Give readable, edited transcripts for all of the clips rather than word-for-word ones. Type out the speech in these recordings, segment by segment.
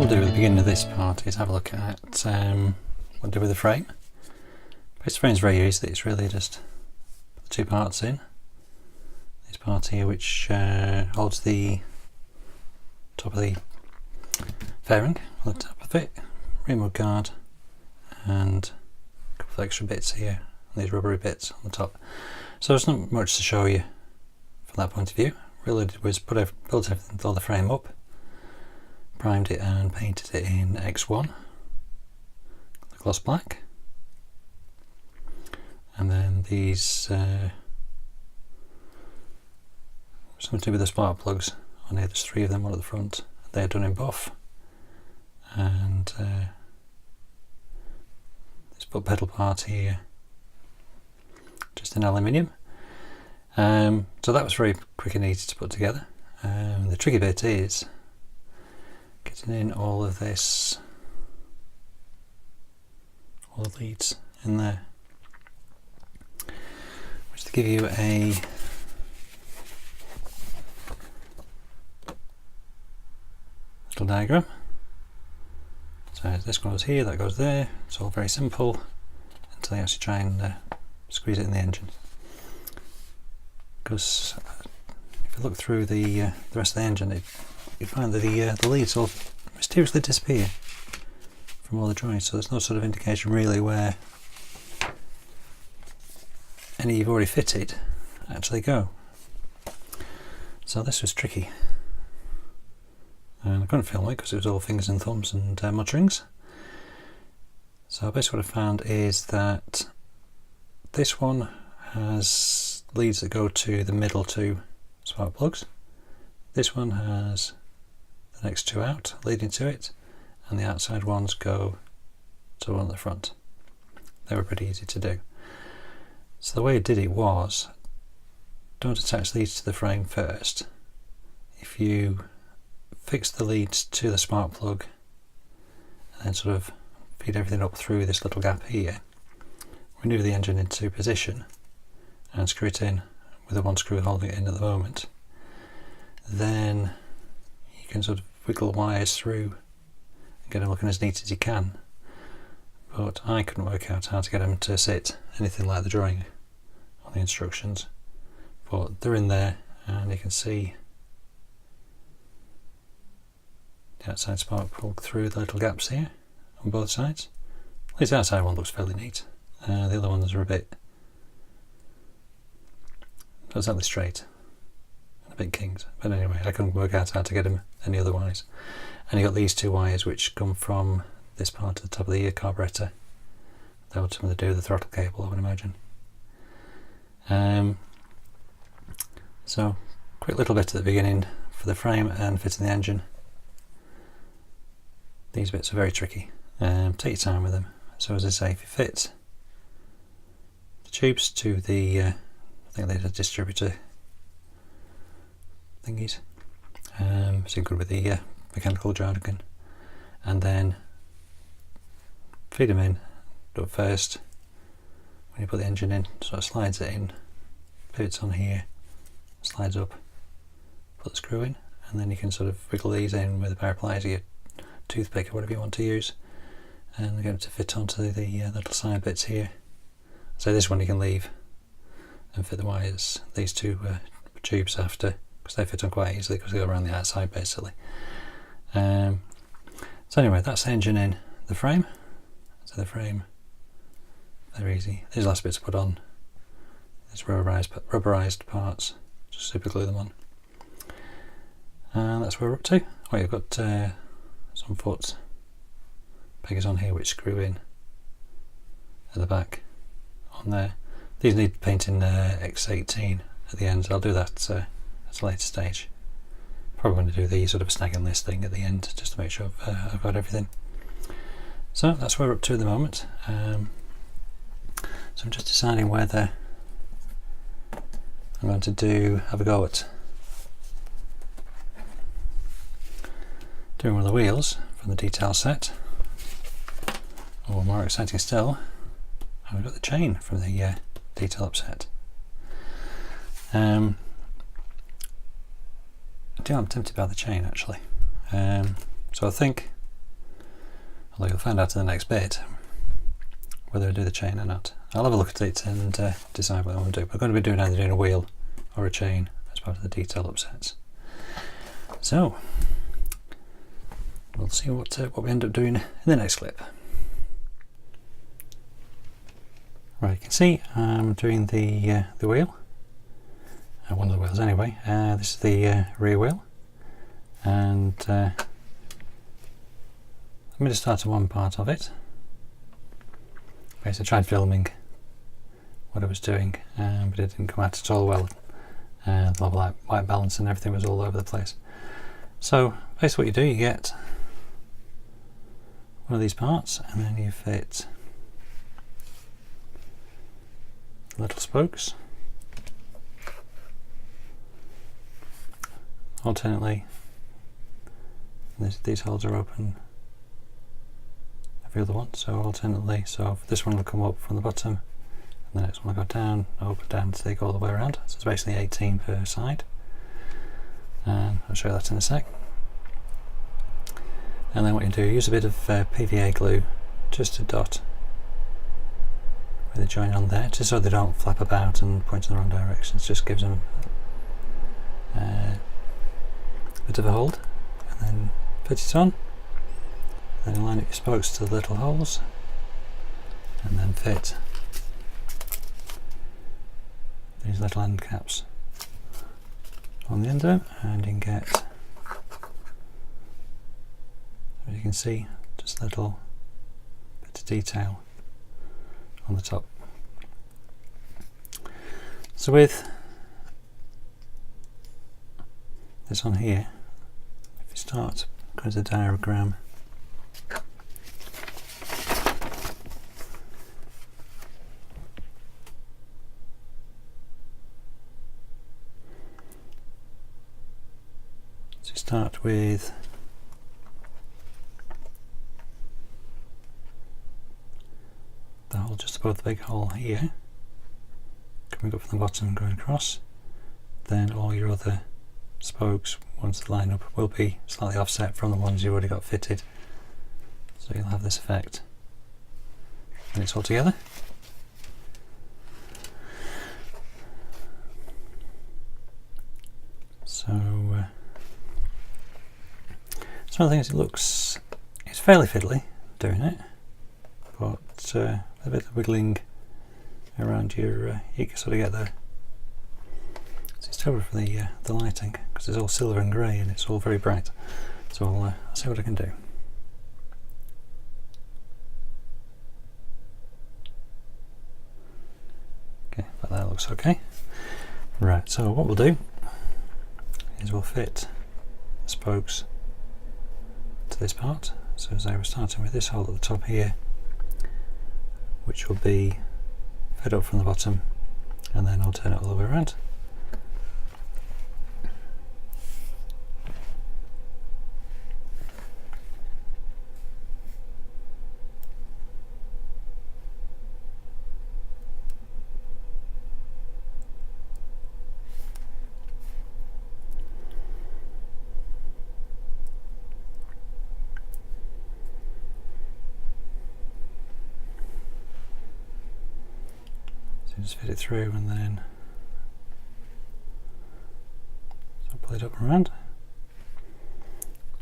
do at the beginning of this part is have a look at what to do with the frame. This frame is very easy. It's really just put the two parts in. This part here which holds the top of the fairing on the top of it, rear mud guard, and a couple of extra bits here, and these rubbery bits on the top. So there's not much to show you from that point of view. Really did was built everything, all the frame up, primed it and painted it in X1, the gloss black, and then these something to do with the spark plugs on here. There's 3 of them, one at the front. They're done in buff, and this foot pedal part here just in aluminium. So that was very quick and easy to put together. The tricky bit is getting in all of this, all the leads in there, which to give you a little diagram. So this goes here, that goes there. It's all very simple until you actually try and squeeze it in the engine. Because if you look through the rest of the engine, you find that the leads all mysteriously disappear from all the drawings, so there's no sort of indication really where any you've already fitted actually go. So this was tricky, and I couldn't film it because it was all fingers and thumbs and mud rings. So basically what I found is that this one has leads that go to the middle 2 spark plugs. This one has the next 2 out leading to it, and the outside ones go to one at the front. They were pretty easy to do. So the way I did it was, don't attach these to the frame first. If you fix the leads to the spark plug and then sort of feed everything up through this little gap here, maneuver the engine into position and screw it in with the one screw holding it in at the moment, then you can sort of wiggle wires through and get them looking as neat as you can. But I couldn't work out how to get them to sit anything like the drawing on the instructions, but they're in there, and you can see the outside spark plug through the little gaps here on both sides. At least the outside one looks fairly neat. The other ones are a bit not exactly straight and a bit kinked, but anyway, I couldn't work out how to get them any otherwise. And you got these 2 wires which come from this part at the top of the carburetor. They ultimately do the throttle cable, I would imagine. So quick little bit at the beginning for the frame and fitting the engine. These bits are very tricky. Take your time with them. So as I say, if you fit the tubes to the I think they're the distributor thingies, so good with the mechanical jargon, and then feed them in. Do it first when you put the engine in, so it slides it in, pivots on here, slides up, put the screw in, and then you can sort of wiggle these in with a pair of pliers or your toothpick or whatever you want to use, and get them to fit onto the little side bits here. So this one you can leave and fit the wires, these 2 tubes after, because they fit on quite easily because they go around the outside basically. So anyway, that's the engine in the frame. So the frame, they're easy. These last bits to put on, these rubberized parts, just super glue them on. And that's where we're up to. Oh, you've got some foot peggers on here which screw in at the back on there. These need painting X18 at the end, so I'll do that at a later stage. Probably going to do the sort of snagging list thing at the end just to make sure I've got everything. So that's where we're up to at the moment. So I'm just deciding whether I'm going to have a go at doing one of the wheels from the detail set, or more exciting still, I've got the chain from the Detail Up set. I'm tempted by the chain actually. So I think although you'll find out in the next bit whether I do the chain or not. I'll have a look at it and decide what I want to do. But I'm going to be doing either doing a wheel or a chain as part of the Detail Up sets. So we'll see what we end up doing in the next clip. Right, you can see I'm doing the wheel, one of the wheels anyway. This is the rear wheel, and let me just start on one part of it. Basically, I tried filming what I was doing, but it didn't come out at all well. The level white balance and everything was all over the place. So basically, what you do, you get one of these parts, and then you fit little spokes alternately. These holes are open every other one, so alternately. So this one will come up from the bottom, and the next one will go down, open, down, to take all the way around. So it's basically 18 per side, and I'll show you that in a sec. And then what you do, use a bit of PVA glue just to dot with the joint on there, just so they don't flap about and point in the wrong directions. Just gives them a bit of a hold, and then put it on. Then line up your spokes to the little holes, and then fit these little end caps on the end of them, and you can get, as you can see, just a little bit of detail on the top. So with this on here, if you start going to the diagram, so start with the hole just above the big hole here, coming up from the bottom and going across. Then all your other spokes, once they line up, will be slightly offset from the ones you already got fitted, so you'll have this effect when it's all together. So some of the things, it's fairly fiddly doing it, but a bit of wiggling around you can sort of get there. So it's over for the lighting, because it's all silver and grey and it's all very bright. So I'll see what I can do. Okay, but that looks okay. Right, so what we'll do is we'll fit the spokes to this part. So as I was starting with this hole at the top here, which will be fed up from the bottom, and then I'll turn it all the way around. Just fit it through, and then so pull it up and around,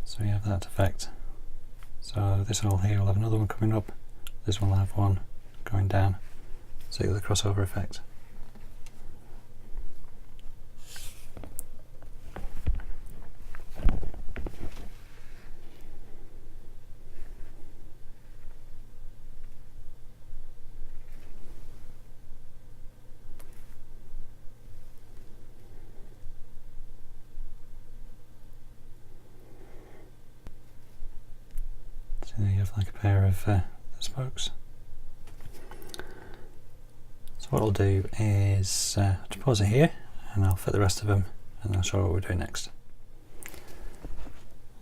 so you have that effect. So this hole here will have another one coming up, this one will have one going down, so you get the crossover effect. So there you have like a pair of spokes. So what I'll do is I'll pause it here, and I'll fit the rest of them, and I'll show you what we're doing next.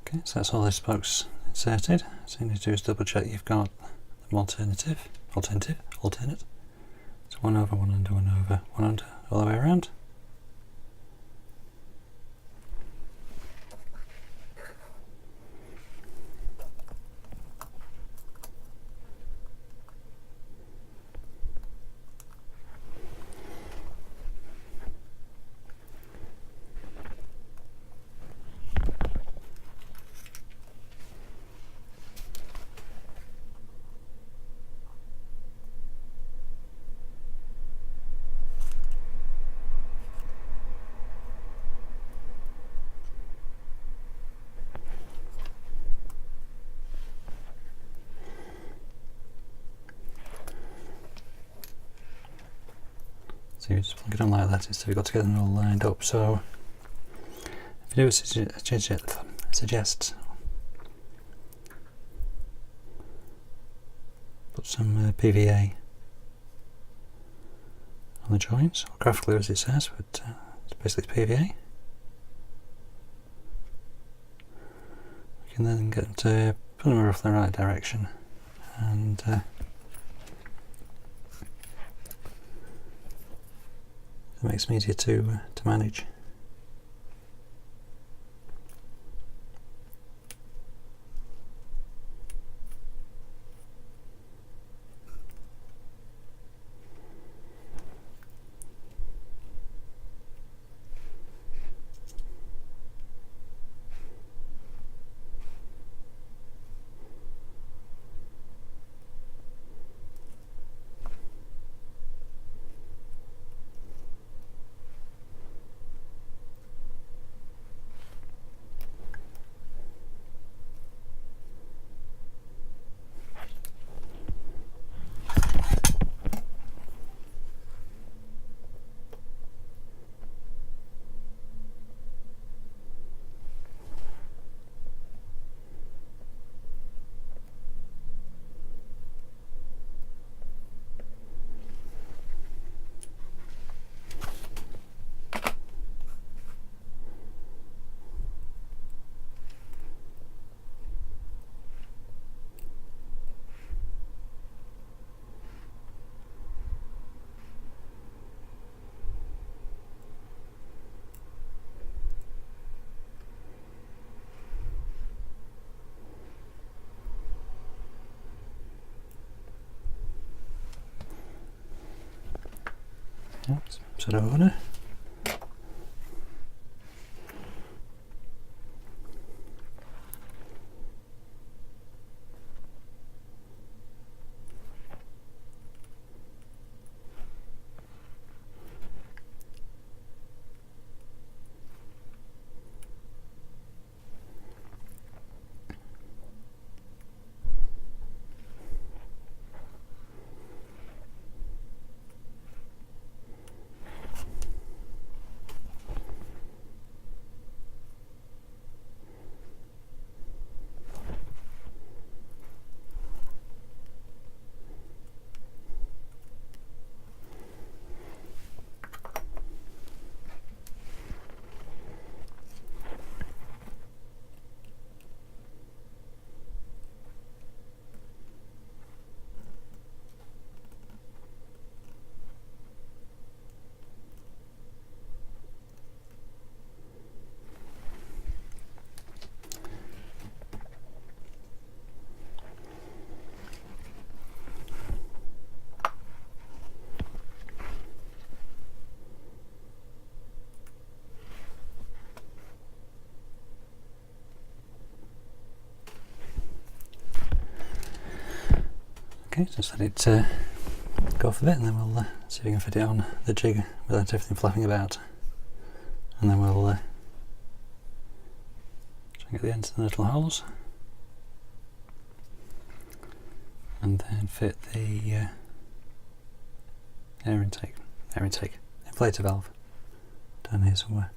Okay, so that's all those spokes inserted. So you need to do is double check you've got them alternate. So one over, one under, one over, one under, all the way around. So you just plug it on like that instead you've got to get them all lined up. So if you do suggest put some PVA on the joints, or craft glue as it says, but it's basically PVA. You can then get put them roughly in the right direction, and it makes them easier to manage. Sort of order. Okay, just let it go off a bit, and then we'll see if we can fit it on the jig without everything flapping about. And then we'll try and get the ends of the little holes, and then fit the air intake inflator valve down here somewhere.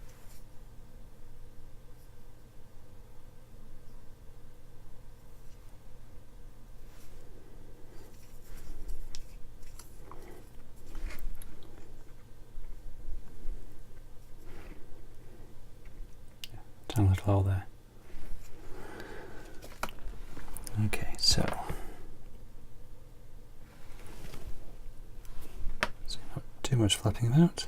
Tiny little hole there. Okay, so not too much flapping about.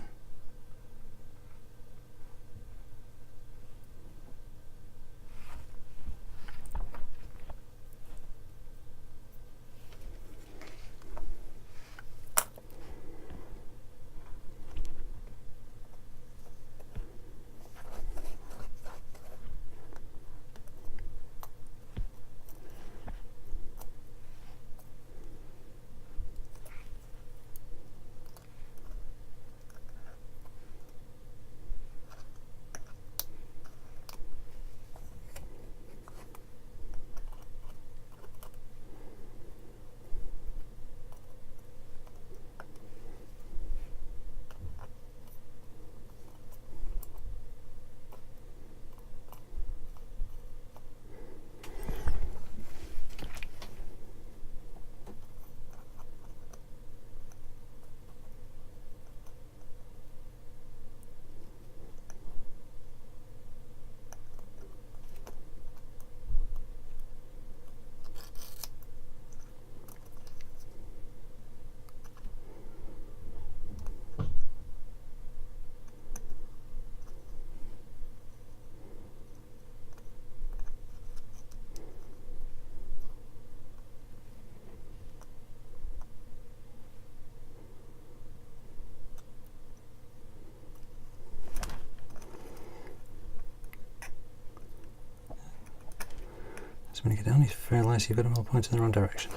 So when you get down, you realise you've got them all pointed in the wrong direction.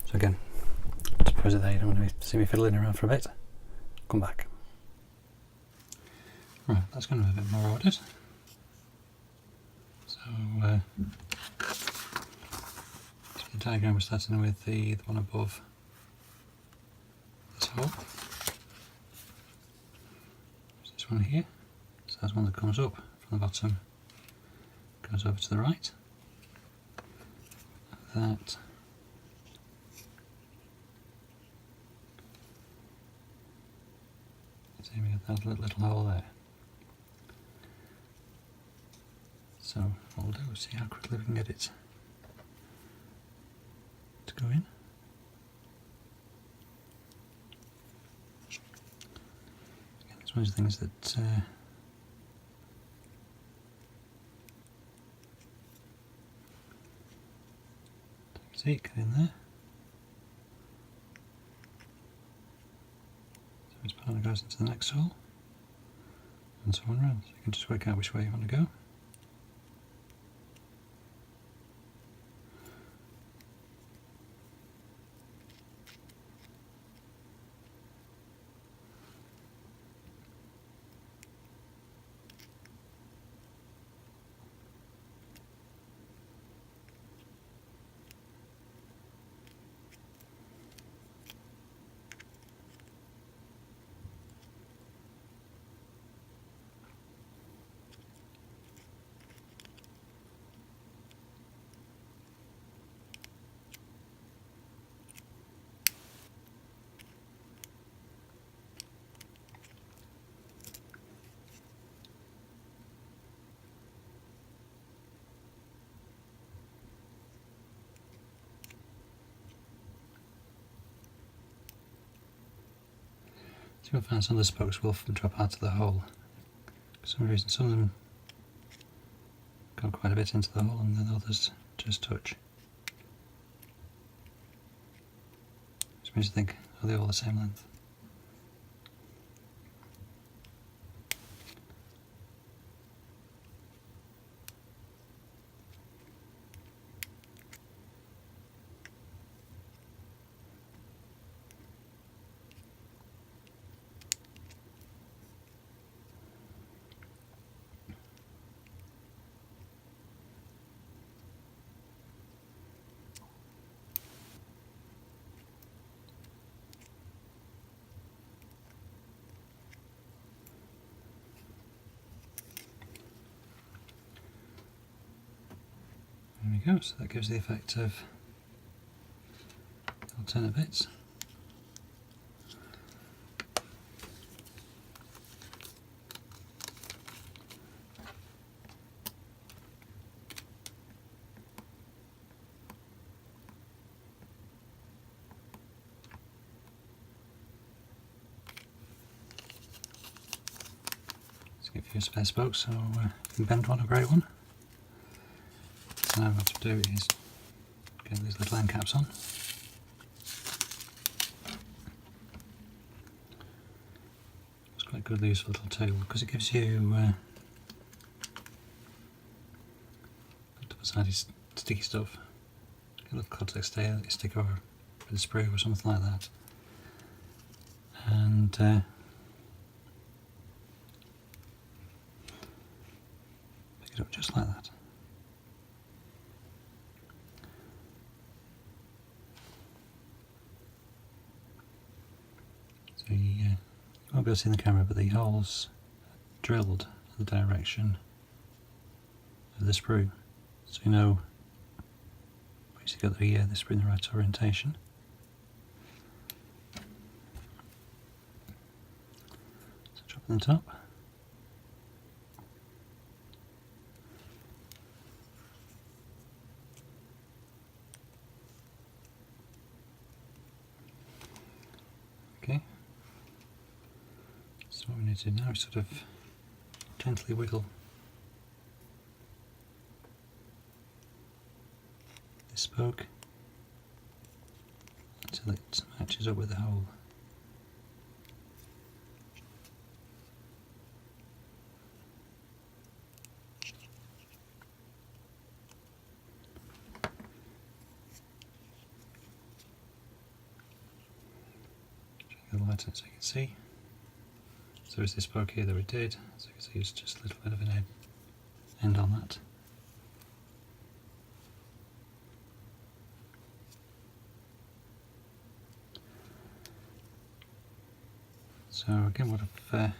So again, just pause it there, you don't want to see me fiddling around for a bit. Come back. Right, that's going to be a bit more ordered. So the diagram we're starting with the one above this hole. There's this one here. So that's one that comes up from the bottom, goes over to the right. That see, we got that little hole there. So what we'll do is see how quickly we can get it to go in. Again, it's one of the things that see, get in there. So this partner goes into the next hole, and so on round. So you can just work out which way you want to go. So you'll find some of the spokes will drop out of the hole. For some reason, some of them go quite a bit into the hole, and then others just touch. Which makes you think, are they all the same length? There we go, so that gives the effect of alternate bits. Let's get a few spare spokes so you can bend one or break one. So now what to do is get these little end caps on. It's quite a good useful little tool because it gives you double-sided sticky stuff. Get a little contact stick over with a sprue or something like that, and pick it up just like that. So you won't be able to see in the camera, but the hole's drilled in the direction of the sprue, so you know once you got the sprue in the right orientation. So drop it on the top. Okay. So what we need to do now is sort of gently wiggle this spoke until it matches up with the hole. the light on so you can see. So there's this spoke here that we did, so you can see it's just a little bit of an end on that. So again, what I've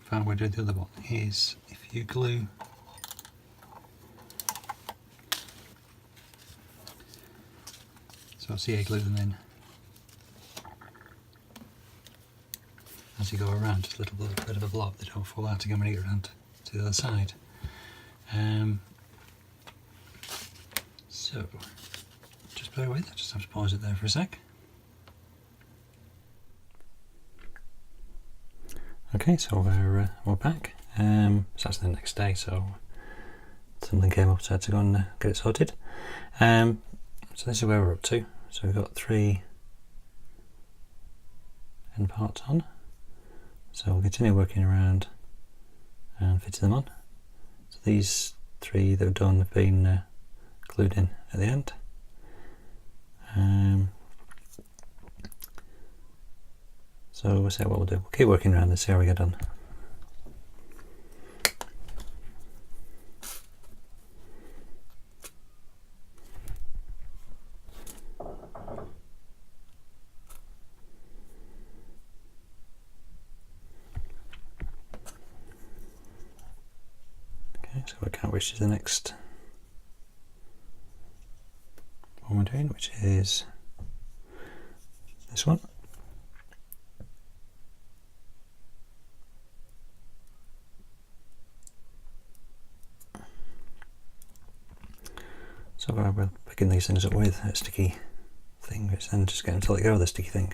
found when I do the other one is if you glue CA glue them in as you go around, just a little bit of a blob, they don't fall out again when you get around to the other side. So just bear with, I just have to pause it there for a sec. Okay, so we're back. It's actually the next day, so something came up, so I had to go and get it sorted. So this is where we're up to. So we've got 3 end parts on. So we'll continue working around and fitting them on. So these 3 that we've done have been glued in at the end. So we'll see what we'll do. We'll keep working around and see how we get on. Okay, so I can't which is the next one we're doing, which is this one. So we're picking these things up with a sticky thing, which then just getting to let go of the sticky thing.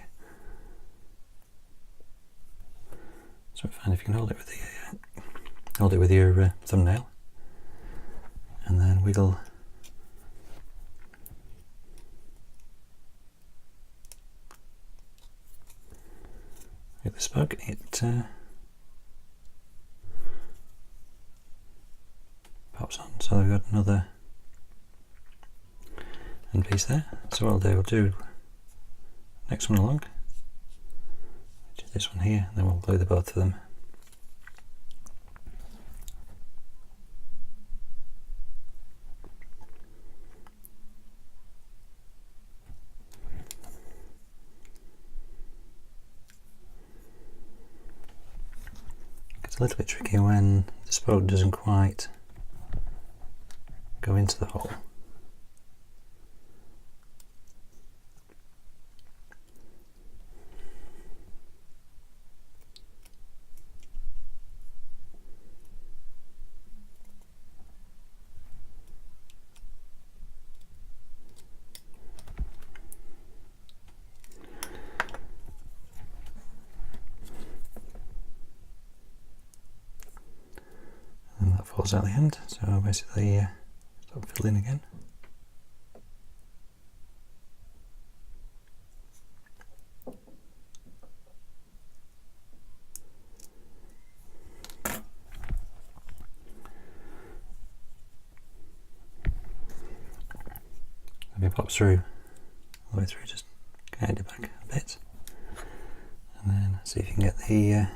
So fine if you can hold it with your thumbnail, and then wiggle with the spoke. It pops on. So we've got another end piece there. So what I'll do next one along, which is this one here, and then we'll glue the both of them. It's a little bit tricky when the spoke doesn't quite go into the hole. Falls out the end, so basically start filling again. Maybe pop through all the way through, just guide it back a bit, and then see if you can get the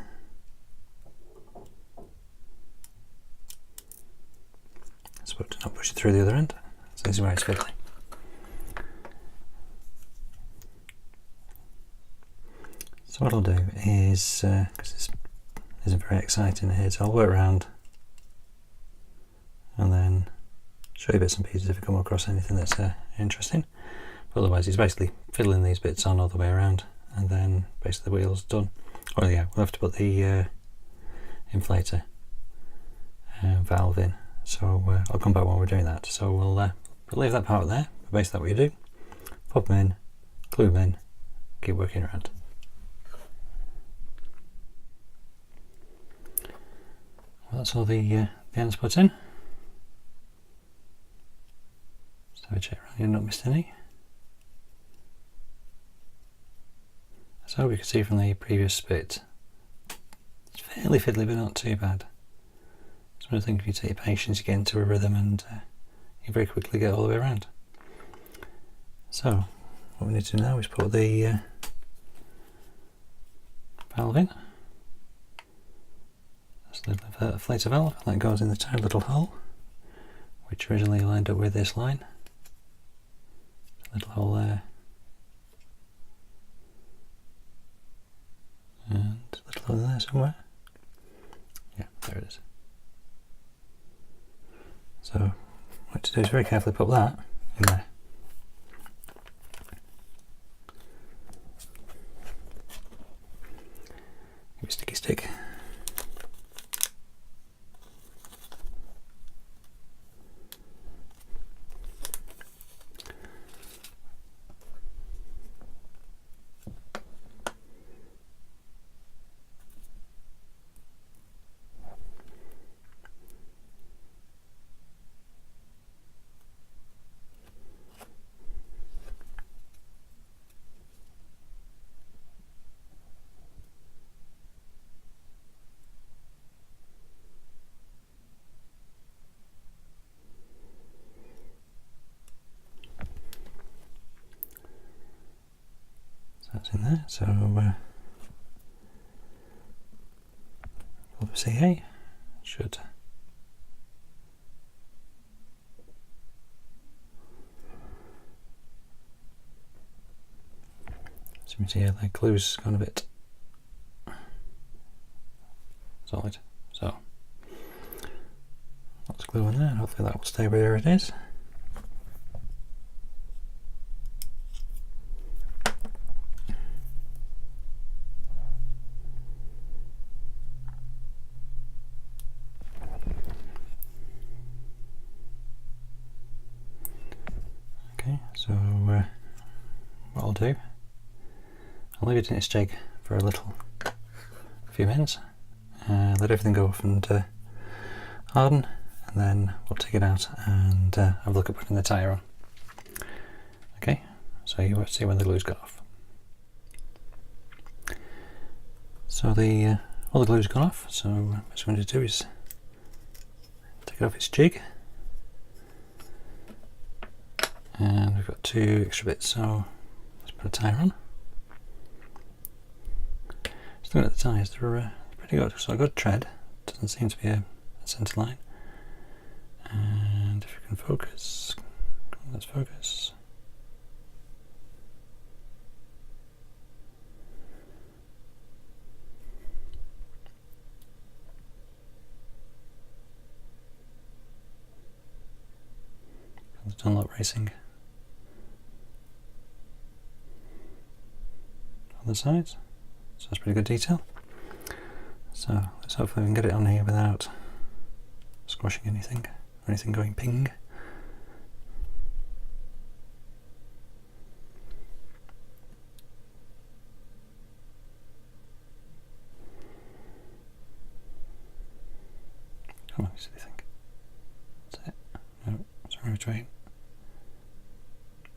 to not push it through the other end. So this is where it's fiddly. So what I'll do is, because this isn't very exciting here, so I'll work around and then show you bits and pieces if I come across anything that's interesting. But otherwise it's basically fiddling these bits on all the way around, and then basically the wheel's done. Oh yeah, we'll have to put the inflator valve in. So I'll come back while we're doing that. So we'll leave that part there. But basically, what you do, pop them in, glue them in, keep working around. Well, that's all the ends put in. Just have a check around, you've not missed any. So we can see from the previous bit, it's fairly fiddly, but not too bad. I think if you take your patience, you get into a rhythm and you very quickly get all the way around. So what we need to do now is put the valve in. That's a little inflator valve, and that goes in the tiny little hole, which originally lined up with this line. A little hole there, and a little hole there somewhere. Yeah, there it is. So what to do is very carefully put that in there. Give it a sticky stick. That's in there, so CA should so you can see the glue's gone a bit solid, so lots of glue in there, and hopefully that will stay where it is. So what I'll do, I'll leave it in its jig for a few minutes, let everything go off and harden, and then we'll take it out and have a look at putting the tyre on. Okay, so you will see when the glue's got off. So all the glue's gone off, so what I'm going to do is take it off its jig. And we've got two extra bits, so let's put a tyre on. Just looking at the tyres, they're pretty good. So a good tread, doesn't seem to be a centre line. And if you can focus, let's focus. It's Dunlop Racing. On the sides, so that's pretty good detail. So let's hopefully we can get it on here without squashing anything or anything going ping. Come on, you see the thing. That's it. No, sorry, which way?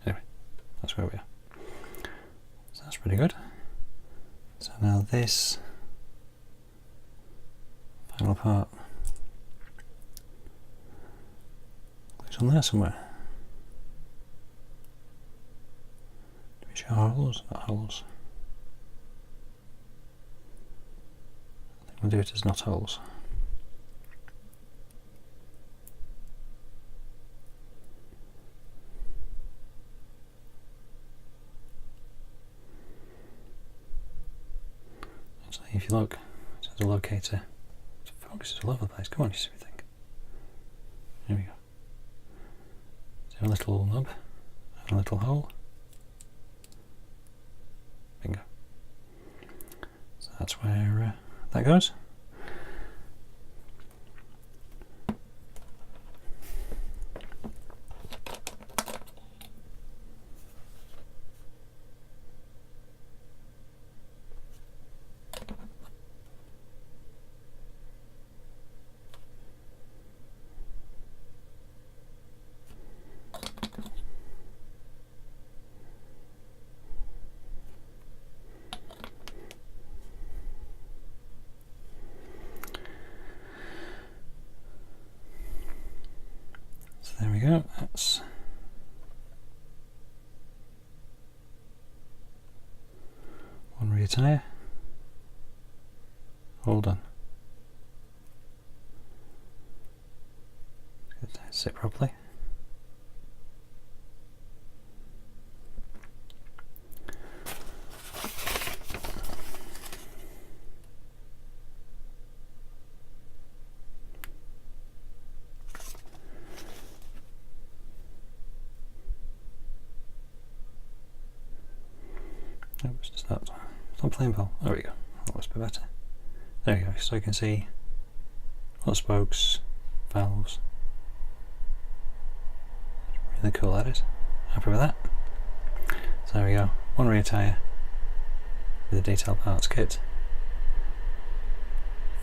Anyway, that's where we are. So that's pretty good. So now this final part goes on there somewhere. Do we show holes? Not holes. I think we'll do it as not holes. If you look, it has a locator. It focuses all over the place. Come on, you see everything. Here we go. So a little nub and a little hole. Bingo. So that's where that goes. There we go, that's one rear tyre. All done. Sit properly. Nope, it's just not playing well. There we go. That must be better. There we go. So you can see all the spokes, valves. Really cool, that is. Happy with that. So there we go. One rear tyre with a detail parts kit.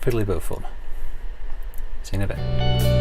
Fiddly but fun. See you in a bit.